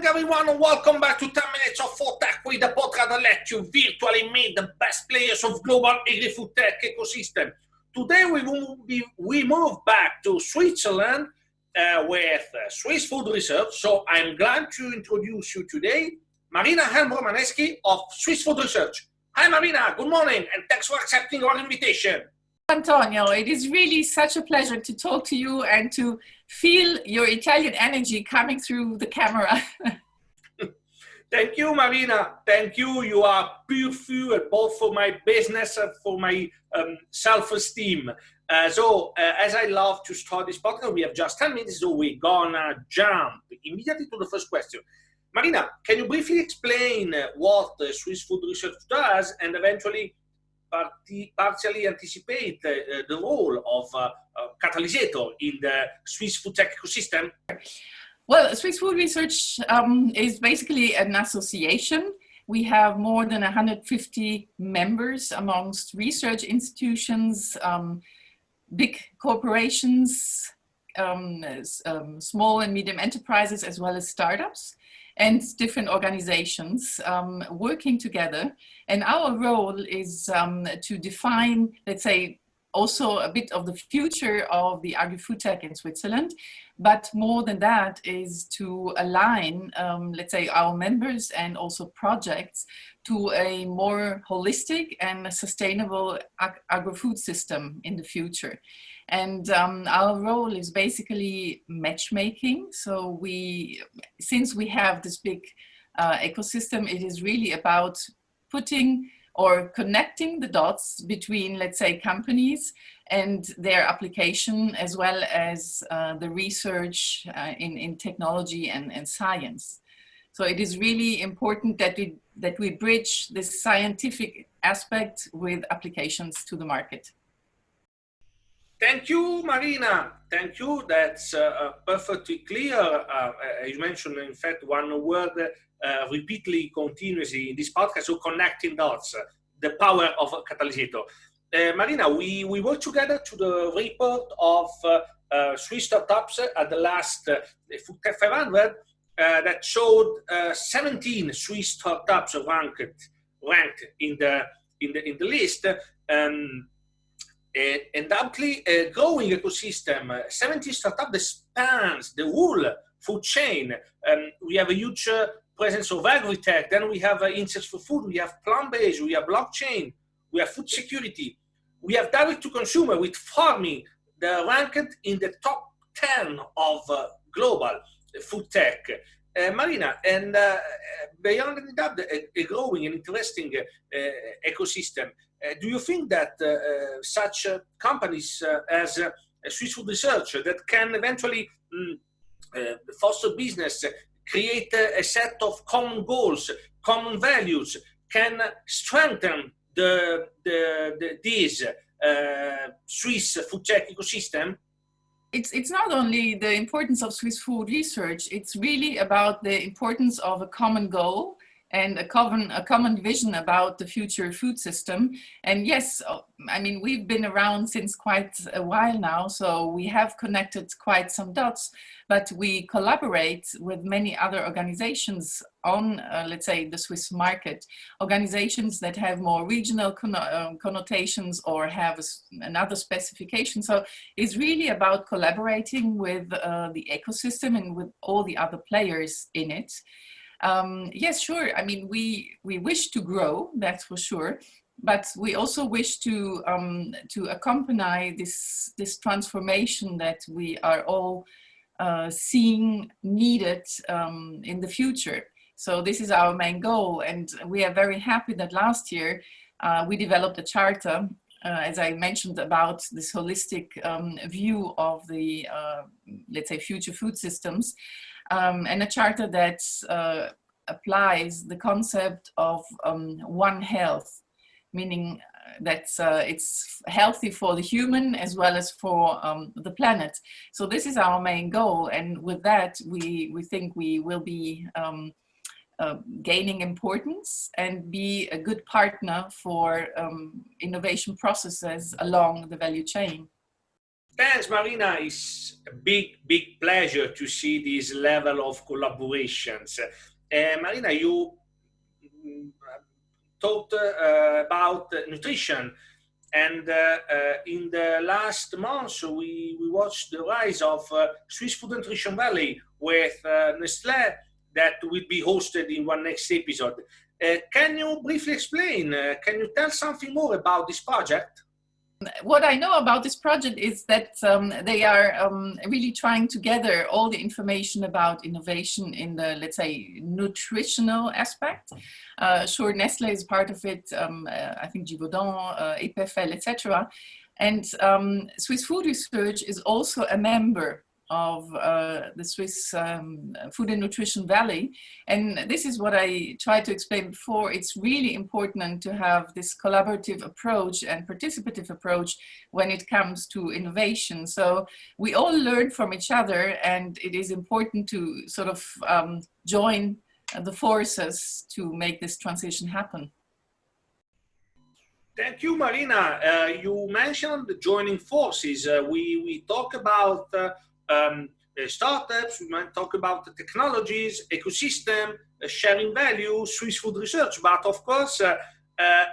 morning, everyone, and welcome back to 10 Minutes of Foodtech, with the podcast that lets you virtually meet the best players of global agri-foodtech ecosystem. Today, we move back to Switzerland with Swiss Food Research. So I'm glad to introduce you today, Marina Helm Romaneschi of Swiss Food Research. Hi, Marina. Good morning, and thanks for accepting our invitation. Antonio, it is really such a pleasure to talk to you and to feel your Italian energy coming through the camera. Thank you, Marina. Thank you. You are pure fuel, both for my business and for my self-esteem. As I love to start this podcast, we have just 10 minutes, so we're gonna jump immediately to the first question. Marina, can you briefly explain what Swiss Food Research does and eventually partially anticipate the role of catalyzator in the Swiss food tech ecosystem? Well, Swiss Food Research is basically an association. We have more than 150 members amongst research institutions, big corporations, small and medium enterprises, as well as startups, and different organizations working together. And our role is to define, let's say, also a bit of the future of the agri-food tech in Switzerland. But more than that is to align, let's say, our members and also projects to a more holistic and sustainable agri-food system in the future. And our role is basically matchmaking. So since we have this big ecosystem, it is really about putting or connecting the dots between, let's say, companies and their application, as well as the research in technology and science. So it is really important that we bridge this scientific aspect with applications to the market. Thank you, Marina. Thank you. That's perfectly clear. You mentioned, in fact, one word repeatedly, continuously in this podcast, so connecting dots, the power of a catalyzator. Marina, we worked together to the report of Swiss startups at the last Foodtech 500 that showed 17 Swiss startups ranked in the list. And doubly a growing ecosystem, 70 startups that spans the whole food chain. We have a huge presence of agri-tech, then we have insights for food, we have plant-based, we have blockchain, we have food security, we have direct-to-consumer with farming. They're ranked in the top 10 of global food tech. Marina, and beyond that, a growing and interesting ecosystem. Do you think that such companies as Swiss Food Research that can eventually foster business, create a set of common goals, common values, can strengthen this Swiss food tech ecosystem? It's not only the importance of Swiss Food Research, it's really about the importance of a common goal and a common vision about the future food system. And yes, I mean, we've been around since quite a while now, so we have connected quite some dots, but we collaborate with many other organizations on, let's say, the Swiss market, organizations that have more regional connotations or have another specification. So it's really about collaborating with the ecosystem and with all the other players in it. Yes, sure. I mean, we wish to grow, that's for sure, but we also wish to accompany this transformation that we are all seeing needed in the future. So this is our main goal, and we are very happy that last year we developed a charter, as I mentioned, about this holistic view of the, let's say, future food systems. And a charter that applies the concept of One Health, meaning that it's healthy for the human as well as for the planet. So this is our main goal, and with that we think we will be gaining importance and be a good partner for innovation processes along the value chain. Thanks, Marina. It's a big pleasure to see this level of collaborations. Marina, you talked about nutrition, and in the last months, we watched the rise of Swiss Food Nutrition Valley with Nestlé that will be hosted in one next episode. Can you briefly explain? Can you tell something more about this project? What I know about this project is that they are really trying to gather all the information about innovation in the, let's say, nutritional aspect. Sure, Nestle is part of it, I think Givaudan, EPFL, etc. And Swiss Food Research is also a member of the Swiss Food and Nutrition Valley. And this is what I tried to explain before. It's really important to have this collaborative approach and participative approach when it comes to innovation. So we all learn from each other, and it is important to sort of join the forces to make this transition happen. Thank you, Marina. You mentioned joining forces. We talk about startups, we might talk about the technologies, ecosystem, sharing value, Swiss food research, but of course,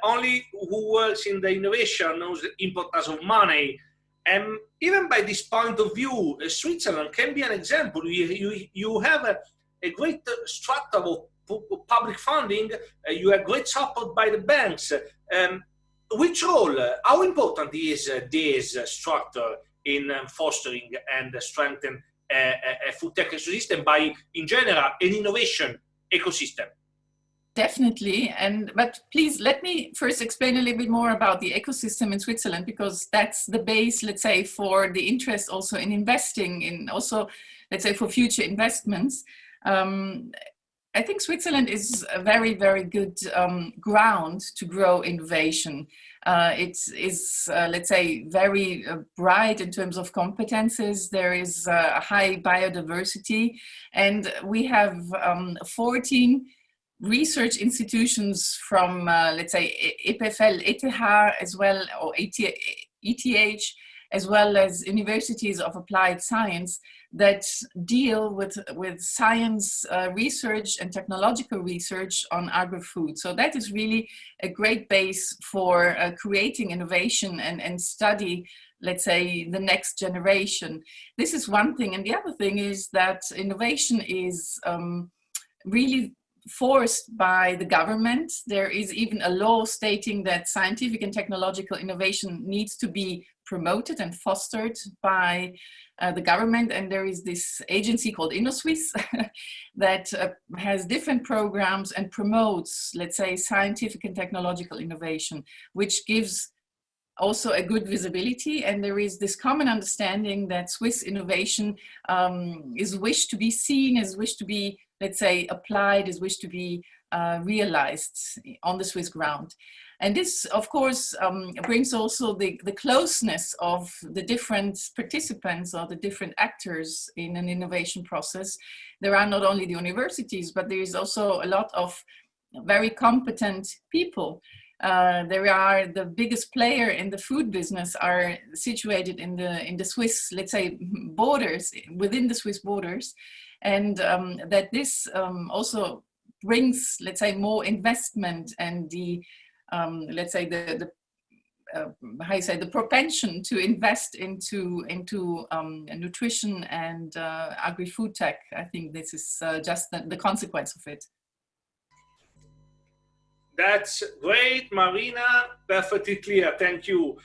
only who works in the innovation knows the importance of money. And even by this point of view, Switzerland can be an example. You have a great structure of public funding, you have great support by the banks. Which role, how important is this structure in fostering and strengthening a food tech ecosystem by, in general, an innovation ecosystem? Definitely, but please let me first explain a little bit more about the ecosystem in Switzerland, because that's the base, let's say, for the interest also in investing, in also, let's say, for future investments. I think Switzerland is a very, very good ground to grow innovation. It is, let's say, very bright in terms of competences. There is a high biodiversity, and we have 14 research institutions from, let's say, EPFL, ETH as well, or ETH, as well as universities of applied science that deal with science research and technological research on agri-food. So that is really a great base for creating innovation and study, let's say, the next generation. This is one thing. And the other thing is that innovation is really forced by the government. There is even a law stating that scientific and technological innovation needs to be promoted and fostered by the government, and there is this agency called InnoSwiss that has different programs and promotes, let's say, scientific and technological innovation, which gives also a good visibility. And there is this common understanding that Swiss innovation is wished to be seen, is wished to be, let's say, applied, is wished to be realized on the Swiss ground. And this, of course, brings also the closeness of the different participants or the different actors in an innovation process. There are not only the universities, but there is also a lot of very competent people. There are the biggest player in the food business are situated in the Swiss, let's say, borders, within the Swiss borders. And that this also brings, let's say, more investment and the let's say how you say, the propension to invest into nutrition and agri-food tech. I think this is just the consequence of it. That's great, Marina. Perfectly clear. Thank you.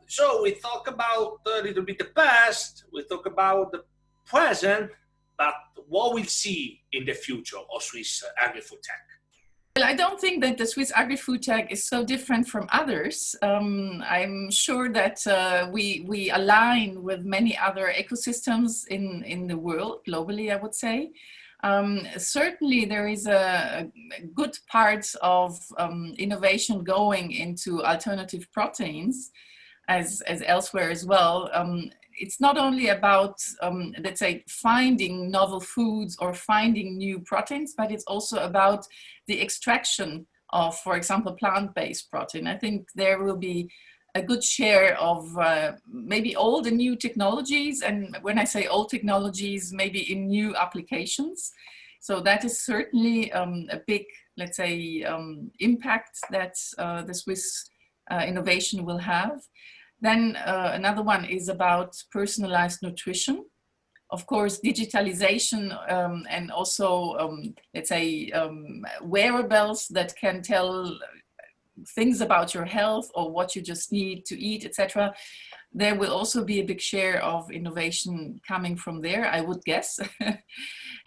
So we talk about a little bit the past, we talk about the present, but what we'll see in the future of Swiss Agrifoodtech. Well, I don't think that the Swiss Agrifoodtech is so different from others. I'm sure that we align with many other ecosystems in the world, globally, I would say. Certainly, there is a good part of innovation going into alternative proteins, as elsewhere as well. It's not only about, let's say, finding novel foods or finding new proteins, but it's also about the extraction of, for example, plant-based protein. I think there will be a good share of maybe old and new technologies. And when I say old technologies, maybe in new applications. So that is certainly a big, let's say, impact that the Swiss innovation will have. Then another one is about personalized nutrition. Of course, digitalization and also, let's say, wearables that can tell things about your health or what you just need to eat, etc. There will also be a big share of innovation coming from there, I would guess.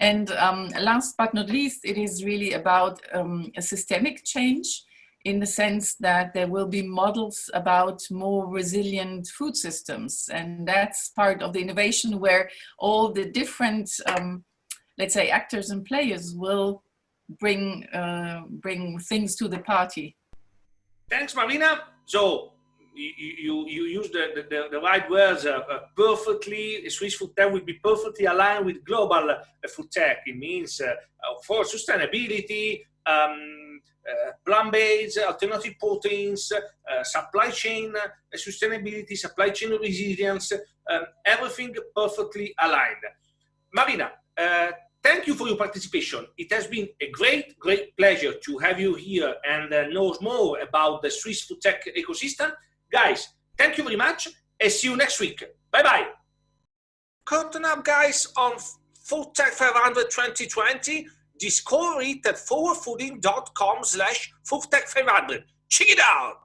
And last but not least, it is really about a systemic change, in the sense that there will be models about more resilient food systems. And that's part of the innovation, where all the different, let's say, actors and players will bring things to the party. Thanks, Marina. So you used the right words perfectly. Swiss Foodtech will be perfectly aligned with global food tech. It means for sustainability, plant-based, alternative proteins, supply chain sustainability, supply chain resilience, everything perfectly aligned. Marina, thank you for your participation. It has been a great pleasure to have you here and know more about the Swiss Foodtech ecosystem. Guys, thank you very much and see you next week. Bye-bye. Curtain up, guys, on Foodtech 500 2020. Discover it at forwardfooding.com/Foodtech500. Check it out.